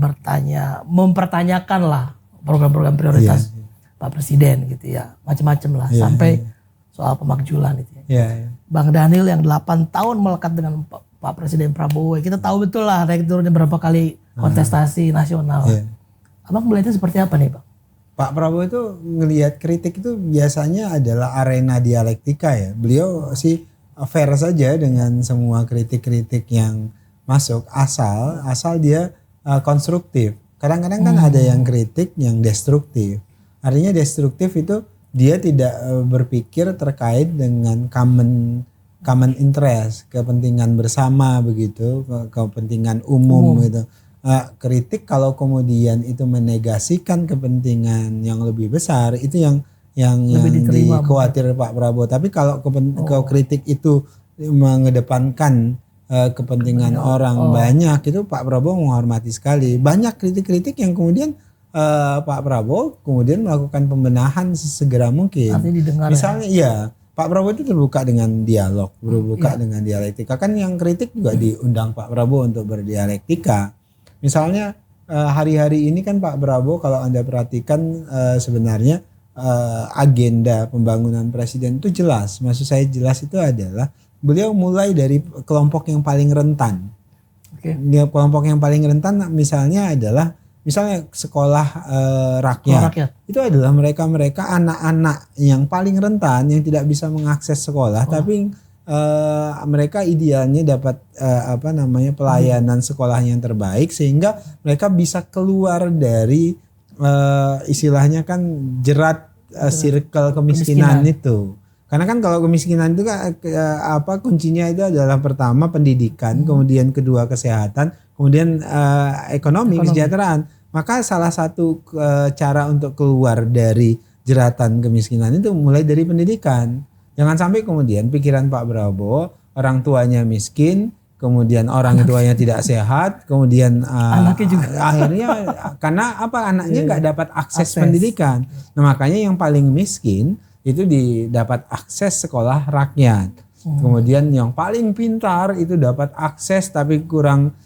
mempertanyakan lah program-program prioritas Pak Presiden gitu ya, macam-macam lah, sampai soal pemakjulan itu ya. Bang Daniel yang 8 tahun melekat dengan Pak Presiden Prabowo, kita tahu betul lah naik turunnya berapa kali kontestasi nasional. Abang melihatnya seperti apa nih Bang? Pak Prabowo itu ngelihat kritik itu biasanya adalah arena dialektika ya. Beliau sih fair saja dengan semua kritik-kritik yang masuk asal dia konstruktif. Kadang-kadang kan ada yang kritik yang destruktif. Artinya destruktif itu dia tidak berpikir terkait dengan common interest, kepentingan bersama begitu, kepentingan umum gitu. Kritik kalau kemudian itu menegasikan kepentingan yang lebih besar, itu yang dikhawatir Pak Prabowo. Tapi kalau kritik itu mengedepankan kepentingan orang banyak, itu Pak Prabowo menghormati sekali. Banyak kritik-kritik yang kemudian Pak Prabowo kemudian melakukan pembenahan sesegera mungkin. Misalnya Pak Prabowo itu terbuka dengan dialog, terbuka dengan dialektika. Kan yang kritik juga diundang Pak Prabowo untuk berdialektika. Misalnya hari-hari ini kan Pak Prabowo kalau Anda perhatikan sebenarnya agenda pembangunan presiden itu jelas. Maksud saya jelas itu adalah beliau mulai dari kelompok yang paling rentan. Kelompok yang paling rentan misalnya adalah sekolah rakyat. Itu adalah mereka anak-anak yang paling rentan yang tidak bisa mengakses sekolah, tapi mereka idealnya dapat pelayanan sekolah yang terbaik sehingga mereka bisa keluar dari istilahnya kan jerat circle kemiskinan itu. Karena kan kalau kemiskinan itu kan kuncinya itu adalah pertama pendidikan, kemudian kedua kesehatan, kemudian ekonomi, kesejahteraan. Maka salah satu cara untuk keluar dari jeratan kemiskinan itu mulai dari pendidikan. Jangan sampai kemudian pikiran Pak Prabowo orang tuanya miskin, kemudian orang tuanya tidak sehat, kemudian anaknya juga akhirnya karena anaknya nggak dapat akses pendidikan. Nah makanya yang paling miskin itu didapat akses sekolah rakyat. Kemudian yang paling pintar itu dapat akses tapi kurang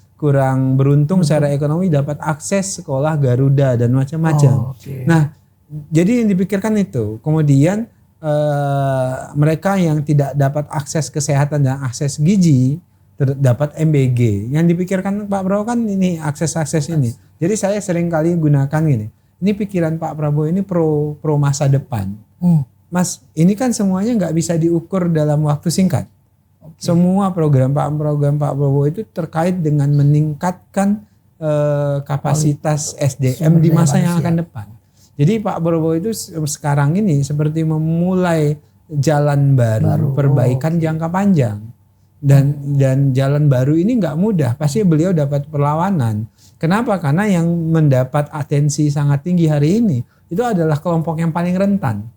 beruntung secara ekonomi dapat akses sekolah Garuda dan macam-macam. Nah, jadi yang dipikirkan itu. Kemudian mereka yang tidak dapat akses kesehatan dan akses gizi dapat MBG. Yang dipikirkan Pak Prabowo kan ini akses ini. Jadi saya sering kali gunakan gini. Ini pikiran Pak Prabowo ini pro masa depan. Mas, ini kan semuanya nggak bisa diukur dalam waktu singkat. Semua program Pak Prabowo itu terkait dengan meningkatkan kapasitas SDM di masa yang akan depan. Jadi Pak Prabowo itu sekarang ini seperti memulai jalan baru. Perbaikan jangka panjang. Dan jalan baru ini nggak mudah. Pasti beliau dapat perlawanan. Kenapa? Karena yang mendapat atensi sangat tinggi hari ini itu adalah kelompok yang paling rentan.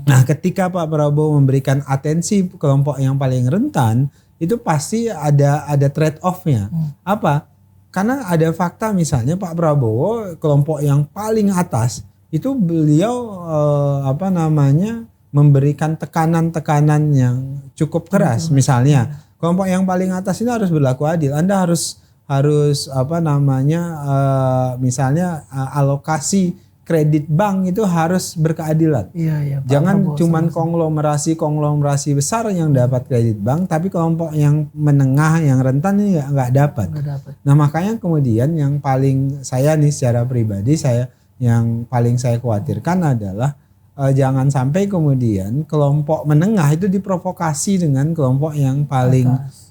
Nah, ketika Pak Prabowo memberikan atensi kelompok yang paling rentan, itu pasti ada trade off-nya. Apa? Karena ada fakta misalnya Pak Prabowo kelompok yang paling atas itu beliau memberikan tekanan-tekanan yang cukup keras. Misalnya kelompok yang paling atas ini harus berlaku adil. Anda harus misalnya alokasi kredit bank itu harus berkeadilan. Jangan cuman konglomerasi besar yang dapat kredit bank, tapi kelompok yang menengah, yang rentan ini nggak dapat. Nah makanya kemudian yang paling saya nih secara pribadi yang paling saya khawatirkan adalah jangan sampai kemudian kelompok menengah itu diprovokasi dengan kelompok yang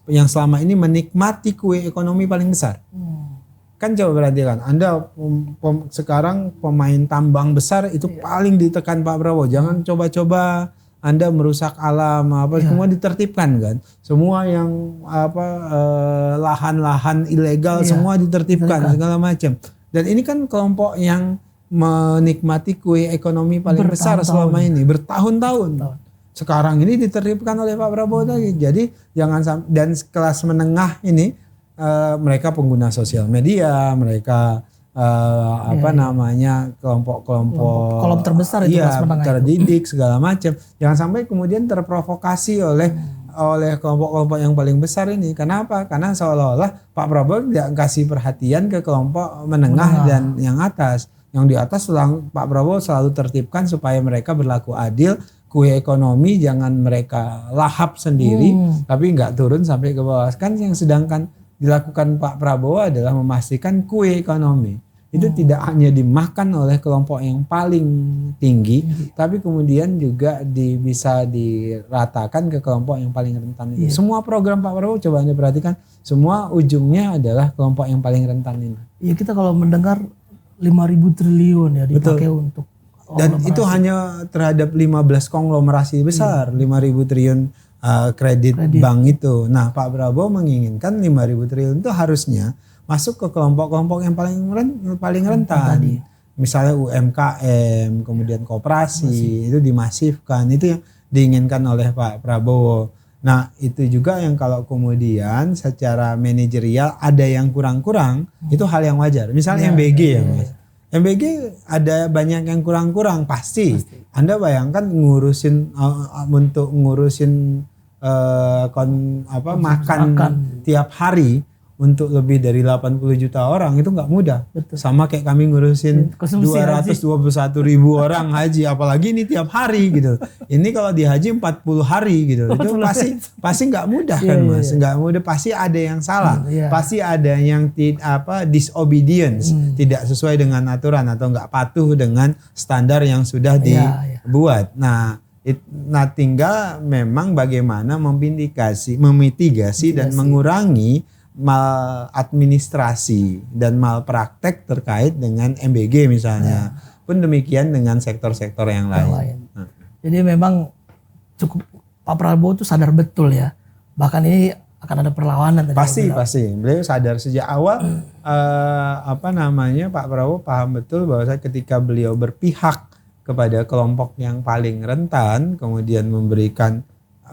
yang selama ini menikmati kue ekonomi paling besar. Kan coba perhatikan, Anda sekarang pemain tambang besar itu paling ditekan Pak Prabowo. Jangan coba-coba Anda merusak alam semua ditertibkan kan. Semua yang lahan-lahan ilegal semua ditertibkan segala macam. Dan ini kan kelompok yang menikmati kue ekonomi paling besar selama ini bertahun-tahun. Sekarang ini ditertibkan oleh Pak Prabowo tadi. Jadi jangan sampai, dan kelas menengah ini mereka pengguna sosial media, mereka kelompok terbesar itu terdidik segala macam. Jangan sampai kemudian terprovokasi oleh kelompok-kelompok yang paling besar ini. Kenapa? Karena seolah-olah Pak Prabowo tidak kasih perhatian ke kelompok menengah dan yang atas. Yang di atas Pak Prabowo selalu tertibkan supaya mereka berlaku adil. Kue ekonomi jangan mereka lahap sendiri, tapi nggak turun sampai ke bawah. Kan yang sedangkan dilakukan Pak Prabowo adalah memastikan kue ekonomi itu tidak hanya dimakan oleh kelompok yang paling tinggi, tapi kemudian juga bisa diratakan ke kelompok yang paling rentan ini. Semua program Pak Prabowo coba Anda perhatikan, semua ujungnya adalah kelompok yang paling rentan ini. Ya kita kalau mendengar 5.000 triliun ya dipakai untuk dan itu hanya terhadap 15 konglomerasi besar, 5.000 triliun kredit bank itu. Nah, Pak Prabowo menginginkan 5.000 triliun itu harusnya masuk ke kelompok-kelompok yang paling rentan. Misalnya UMKM, kemudian koperasi itu dimasifkan. Itu yang diinginkan oleh Pak Prabowo. Nah itu juga yang kalau kemudian secara manajerial ada yang kurang-kurang, itu hal yang wajar. Misalnya MBG ya Mas. MBG ada banyak yang kurang-kurang pasti. Anda bayangkan ngurusin untuk ngurusin makan tiap hari untuk lebih dari 80 juta orang itu nggak mudah. Betul. Sama kayak kami ngurusin 221 ribu orang haji, apalagi ini tiap hari gitu. Ini kalau di haji 40 hari gitu. Itu pasti nggak mudah kan Mas. Nggak mudah, pasti ada yang salah. Pasti ada yang disobedience, tidak sesuai dengan aturan atau nggak patuh dengan standar yang sudah dibuat. Nah, tinggal memang bagaimana memitigasi dan mengurangi maladministrasi dan malpraktek terkait dengan MBG misalnya. Pun demikian dengan sektor-sektor yang lain. Jadi memang cukup Pak Prabowo itu sadar betul ya. Bahkan ini akan ada perlawanan. Pasti. Beliau sadar sejak awal. Pak Prabowo paham betul bahwa ketika beliau berpihak kepada kelompok yang paling rentan, kemudian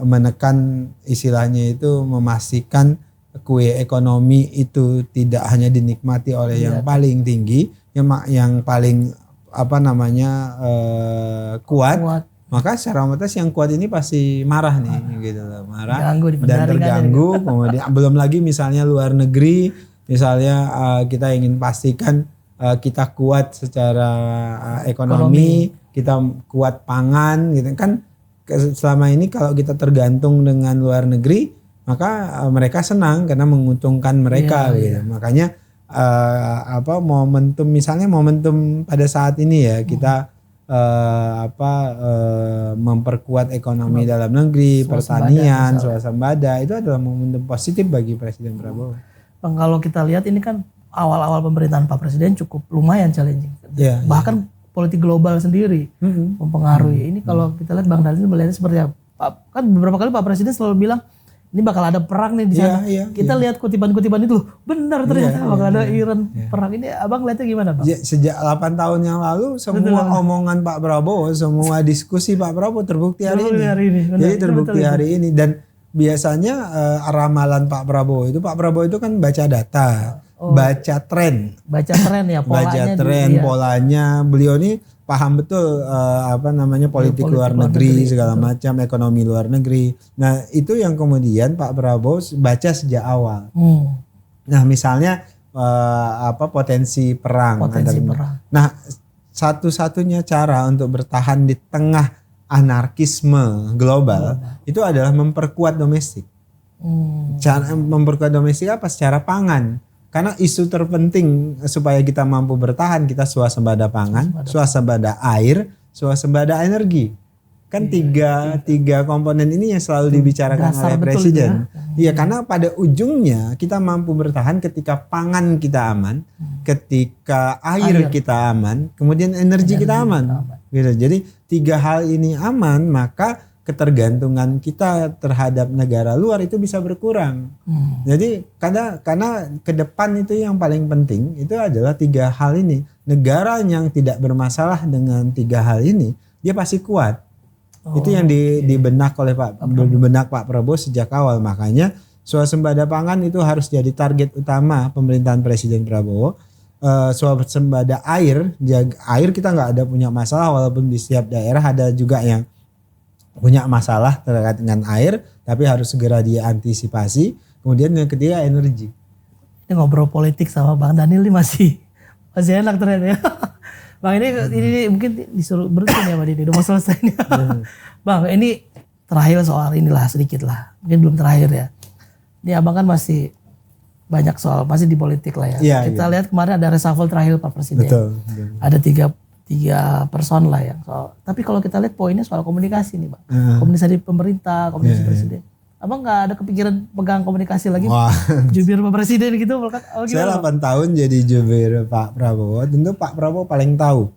menekan istilahnya itu memastikan kue ekonomi itu tidak hanya dinikmati oleh yang paling tinggi, yang paling kuat, maka secara otomatis yang kuat ini pasti marah nih, gitu loh, marah dan terganggu. Kemudian belum lagi misalnya luar negeri, misalnya kita ingin pastikan kita kuat secara ekonomi, kita kuat pangan, gitu kan. Selama ini kalau kita tergantung dengan luar negeri, maka mereka senang karena menguntungkan mereka gitu. Makanya momentum pada saat ini ya kita memperkuat ekonomi dalam negeri, pertanian, swasembada itu adalah momentum positif bagi Presiden Prabowo. Bang, kalau kita lihat ini kan awal-awal pemerintahan Pak Presiden cukup lumayan challenging. Bahkan politik global sendiri mempengaruhi. Ini kalau kita lihat Bang Daniel melihatnya seperti apa? Kan beberapa kali Pak Presiden selalu bilang ini bakal ada perang nih di sana. Kita lihat kutipan-kutipan itu benar ternyata bakal ada Iran perang. Ini Abang lihatnya gimana Bang? Sejak 8 tahun yang lalu semua omongan Pak Prabowo, semua diskusi Pak Prabowo terbukti hari ini. Jadi terbukti hari ini. Dan biasanya ramalan Pak Prabowo itu kan baca data, baca tren ya, polanya. Polanya. Beliau ini paham betul politik luar negeri segala macam, ekonomi luar negeri. Nah itu yang kemudian Pak Prabowo baca sejak awal. Nah misalnya potensi perang. Nah satu-satunya cara untuk bertahan di tengah anarkisme global itu adalah memperkuat domestik. Cara memperkuat domestik apa? Secara pangan. Karena isu terpenting supaya kita mampu bertahan, kita swasembada pangan, swasembada air, swasembada energi. Kan tiga komponen ini yang selalu dibicarakan oleh Presiden. Iya, karena pada ujungnya kita mampu bertahan ketika pangan kita aman, ketika air kita aman, kemudian energi kita aman. Gitu. Jadi 3 hal ini aman, maka ketergantungan kita terhadap negara luar itu bisa berkurang. Jadi karena ke depan itu yang paling penting itu adalah 3 hal ini. Negara yang tidak bermasalah dengan 3 hal ini, dia pasti kuat. Itu yang di benak oleh Pak Prabowo sejak awal. Makanya swasembada pangan itu harus jadi target utama pemerintahan Presiden Prabowo. Swasembada air kita nggak ada punya masalah, walaupun di setiap daerah ada juga yang punya masalah terkait dengan air, tapi harus segera diantisipasi. Kemudian yang ketiga energi. Ini ngobrol politik sama Bang Daniel ini masih enak ternyata ya. Bang ini mungkin disuruh berhenti ya Pak Didi, udah mau selesai nih. Bang ini terakhir soal inilah sedikit lah, mungkin belum terakhir ya. Ini Abang kan masih banyak soal, masih di politik lah ya. Kita lihat kemarin ada reshuffle terakhir Pak Presiden. Betul. Ada tiga person lah yang soal. Tapi kalau kita lihat poinnya soal komunikasi nih Bang. Komunikasi pemerintah, komunikasi Presiden. Abang gak ada kepikiran pegang komunikasi lagi? Jubir Pak Presiden gitu? Saya 8 tahun jadi jubir Pak Prabowo. Tentu Pak Prabowo paling tahu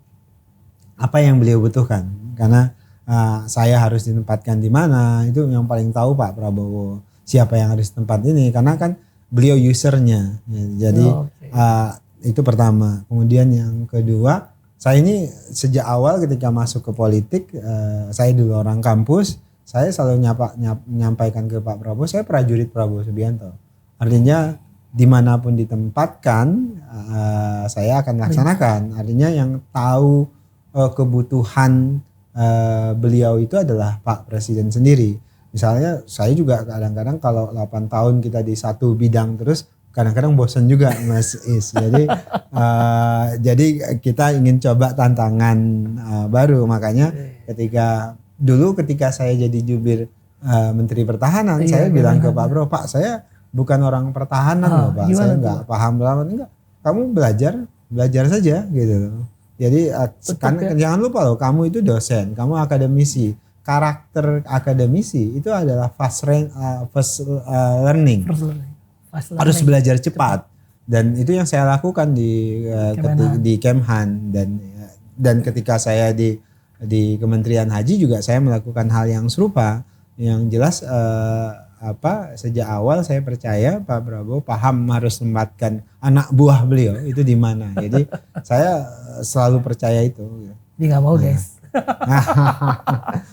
apa yang beliau butuhkan. Karena saya harus ditempatkan di mana, itu yang paling tahu Pak Prabowo. Siapa yang harus tempat ini. Karena kan beliau usernya. Jadi itu pertama. Kemudian yang kedua, saya ini sejak awal ketika masuk ke politik, saya dulu orang kampus, saya selalu nyampaikan ke Pak Prabowo, saya prajurit Prabowo Subianto. Artinya dimanapun ditempatkan, saya akan laksanakan. Artinya yang tahu kebutuhan beliau itu adalah Pak Presiden sendiri. Misalnya saya juga kadang-kadang kalau 8 tahun kita di satu bidang terus, kadang-kadang bosan juga Mas Is. Jadi kita ingin coba tantangan baru. Makanya ketika saya jadi jubir Menteri Pertahanan, saya bilang ke Pak Bro, Pak saya bukan orang pertahanan loh Pak, saya nggak paham banget. Enggak, kamu belajar saja gitu. Jadi jangan lupa loh, kamu itu dosen, kamu akademisi. Karakter akademisi itu adalah fast learning. Harus belajar cepat. Dan itu yang saya lakukan di Kemhan dan ketika saya di Kementerian Haji juga saya melakukan hal yang serupa. Yang jelas sejak awal saya percaya Pak Prabowo paham harus menempatkan anak buah beliau itu di mana. Jadi saya selalu percaya itu. Dia nggak mau guys.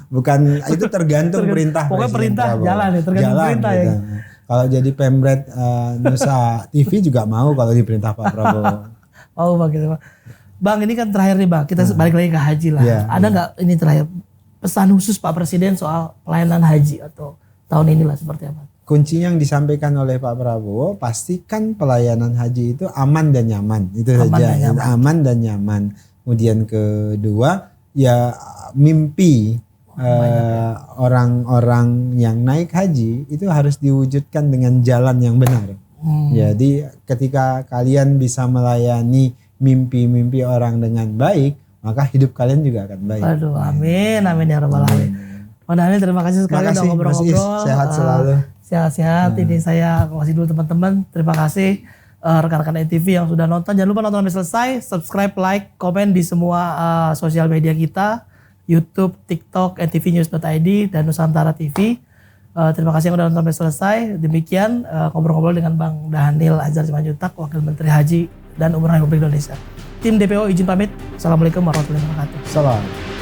Bukan, itu tergantung perintah. Pokoknya perintah jalan ya, tergantung perintah gitu. ya. Kalau jadi Pemret Nusa TV juga mau kalau diperintah Pak Prabowo. Mau Bang gitu Bang. Bang ini kan terakhir nih Bang, kita balik lagi ke haji lah. Ada nggak ini terakhir pesan khusus Pak Presiden soal pelayanan haji atau tahun inilah seperti apa? Kunci yang disampaikan oleh Pak Prabowo, pastikan pelayanan haji itu aman dan nyaman. Itu saja, aman dan nyaman. Kemudian kedua, ya mimpi orang-orang yang naik haji itu harus diwujudkan dengan jalan yang benar. Jadi ketika kalian bisa melayani mimpi-mimpi orang dengan baik, maka hidup kalian juga akan baik. Aduh, amin ya rabbal alamin. Bang Daniel, terima kasih sekali udah ngobrol-ngobrol. Sehat selalu. Sehat-sehat. Ini saya kasih dulu teman-teman. Terima kasih rekan-rekan NTV yang sudah nonton. Jangan lupa nonton sampai selesai. Subscribe, like, komen di semua sosial media kita. YouTube, TikTok, ntvnews.id, dan Nusantara TV. Terima kasih yang udah nonton sampai selesai. Demikian ngobrol-ngobrol dengan Bang Daniel Anzar Simanjuntak, Wakil Menteri Haji dan Umroh Republik Indonesia. Tim DPO izin pamit. Assalamualaikum warahmatullahi wabarakatuh. Salam.